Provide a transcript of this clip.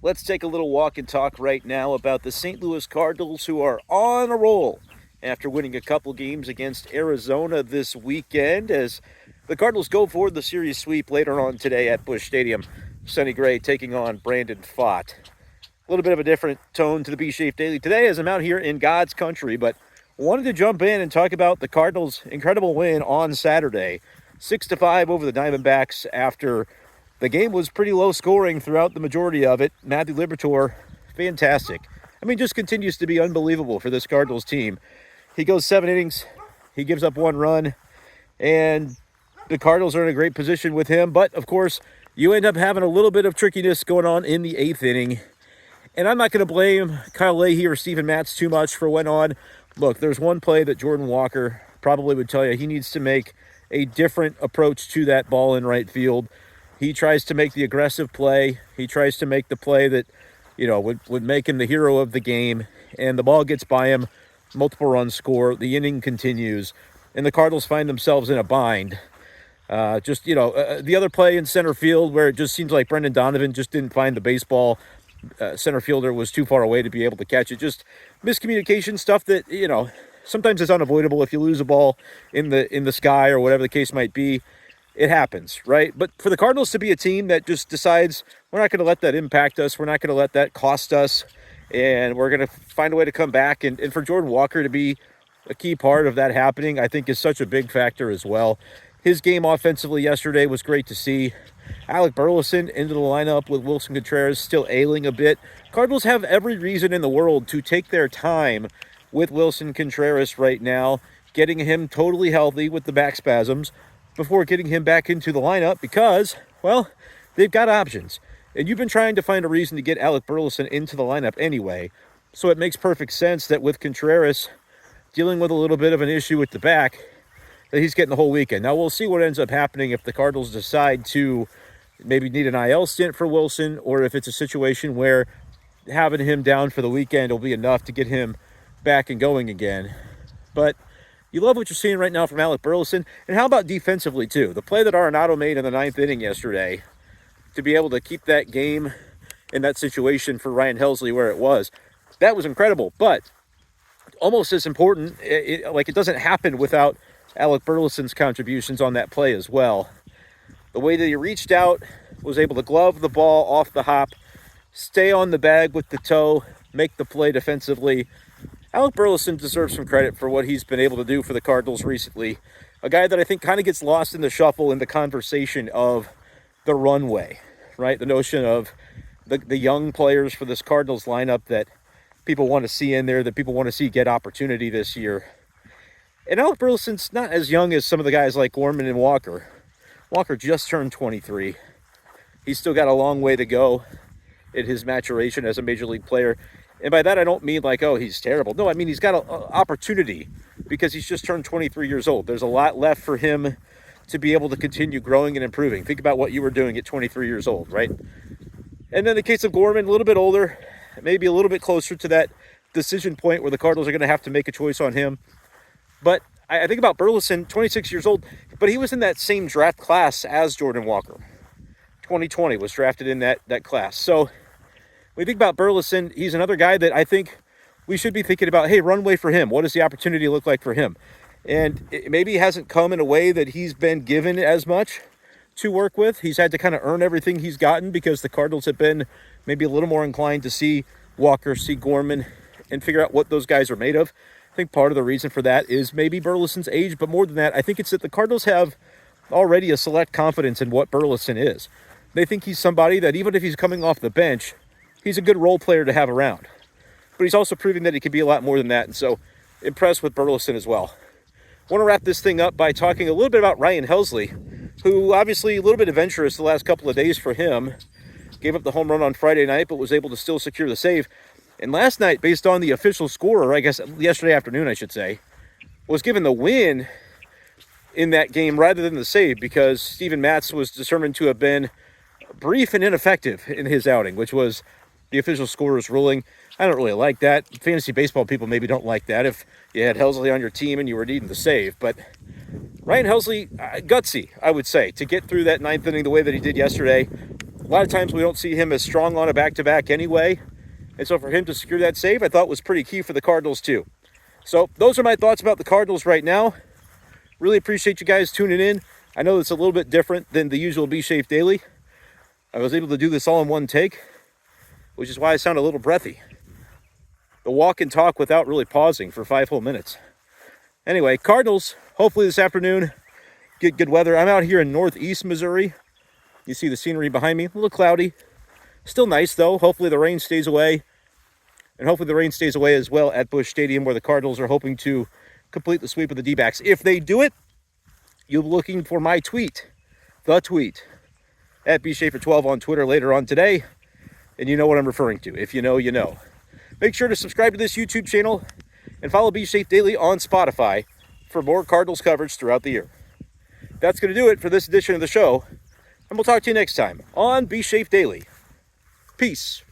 Let's take a little walk and talk right now about the St. Louis Cardinals, who are on a roll after winning a couple games against Arizona this weekend, as the Cardinals go for the series sweep later on today at Busch Stadium. Sonny Gray taking on Brenden. A little bit of a different tone to the B-Schaeff Daily today as I'm out here in God's country, but wanted to jump in and talk about the Cardinals' incredible win on Saturday. 6-5 over the Diamondbacks after the game was pretty low scoring throughout the majority of it. Matthew Liberatore, fantastic. I mean, just continues to be unbelievable for this Cardinals team. He goes 7 innings, he gives up 1 run, and the Cardinals are in a great position with him. But, of course, you end up having a little bit of trickiness going on in the 8th inning. And I'm not going to blame Kyle Leahy or Steven Matz too much for what went on. Look, there's one play that Jordan Walker probably would tell you he needs to make a different approach to that ball in right field. He tries to make the aggressive play. He tries to make the play that, would make him the hero of the game. And the ball gets by him, multiple runs score, the inning continues, and the Cardinals find themselves in a bind. The other play in center field where it just seems like Donovan just didn't find the baseball. Center fielder was too far away to be able to catch it. Just miscommunication stuff that, sometimes it's unavoidable if you lose a ball in the sky or whatever the case might be. It happens, right? But for the Cardinals to be a team that just decides we're not going to let that impact us, we're not going to let that cost us, and we're going to find a way to come back. And for Jordan Walker to be a key part of that happening, I think is such a big factor as well. His game offensively yesterday was great to see. Alec Burleson into the lineup with Willson Contreras still ailing a bit. Cardinals have every reason in the world to take their time with Willson Contreras right now, getting him totally healthy with the back spasms before getting him back into the lineup because, well, they've got options. And you've been trying to find a reason to get Alec Burleson into the lineup anyway. So it makes perfect sense that with Contreras dealing with a little bit of an issue with the back, that he's getting the whole weekend. Now, we'll see what ends up happening if the Cardinals decide to maybe need an IL stint for Wilson, or if it's a situation where having him down for the weekend will be enough to get him back and going again. But you love what you're seeing right now from Alec Burleson. And how about defensively, too? The play that Arenado made in the 9th inning yesterday to be able to keep that game in that situation for Ryan Helsley where it was, that was incredible. But almost as important, it doesn't happen without Alec Burleson's contributions on that play as well. The way that he reached out, was able to glove the ball off the hop, stay on the bag with the toe, make the play defensively. Alec Burleson deserves some credit for what he's been able to do for the Cardinals recently. A guy that I think kind of gets lost in the shuffle in the conversation of the runway, right? The notion of the young players for this Cardinals lineup that people want to see in there, that people want to see get opportunity this year. And Alec Burleson's not as young as some of the guys like Gorman and Walker. Walker just turned 23. He's still got a long way to go in his maturation as a major league player. And by that, I don't mean like, oh, he's terrible. No, I mean he's got an opportunity because he's just turned 23 years old. There's a lot left for him to be able to continue growing and improving. Think about what you were doing at 23 years old, right? And then the case of Gorman, a little bit older, maybe a little bit closer to that decision point where the Cardinals are going to have to make a choice on him. But I think about Burleson, 26 years old, but he was in that same draft class as Jordan Walker. 2020 was drafted in that class. So when we think about Burleson, he's another guy that I think we should be thinking about, hey, runway for him. What does the opportunity look like for him? And it maybe hasn't come in a way that he's been given as much to work with. He's had to kind of earn everything he's gotten because the Cardinals have been maybe a little more inclined to see Walker, see Gorman, and figure out what those guys are made of. I think part of the reason for that is maybe Burleson's age, but more than that, I think it's that the Cardinals have already a select confidence in what Burleson is. They think he's somebody that even if he's coming off the bench, he's a good role player to have around. But he's also proving that he can be a lot more than that, and so impressed with Burleson as well. I want to wrap this thing up by talking a little bit about Ryan Helsley, who obviously a little bit adventurous the last couple of days for him. Gave up the home run on Friday night, but was able to still secure the save. And last night, based on the official scorer, I guess yesterday afternoon, I should say, was given the win in that game rather than the save because Steven Matz was determined to have been brief and ineffective in his outing, which was the official scorer's ruling. I don't really like that. Fantasy baseball people maybe don't like that if you had Helsley on your team and you were needing the save. But Ryan Helsley, gutsy, I would say, to get through that 9th inning the way that he did yesterday. A lot of times we don't see him as strong on a back-to-back anyway. And so for him to secure that save, I thought was pretty key for the Cardinals too. So those are my thoughts about the Cardinals right now. Really appreciate you guys tuning in. I know it's a little bit different than the usual B-Schaeff Daily. I was able to do this all in one take, which is why I sound a little breathy. The walk and talk without really pausing for 5 whole minutes. Anyway, Cardinals, hopefully this afternoon, get good weather. I'm out here in northeast Missouri. You see the scenery behind me, a little cloudy. Still nice though. Hopefully the rain stays away. And hopefully the rain stays away as well at Busch Stadium, where the Cardinals are hoping to complete the sweep of the D-backs. If they do it, you'll be looking for my tweet, the tweet, at B-Schaefer12 on Twitter later on today. And you know what I'm referring to. If you know, you know. Make sure to subscribe to this YouTube channel and follow B-Schaeff Daily on Spotify for more Cardinals coverage throughout the year. That's going to do it for this edition of the show. And we'll talk to you next time on B-Schaeff Daily. Peace.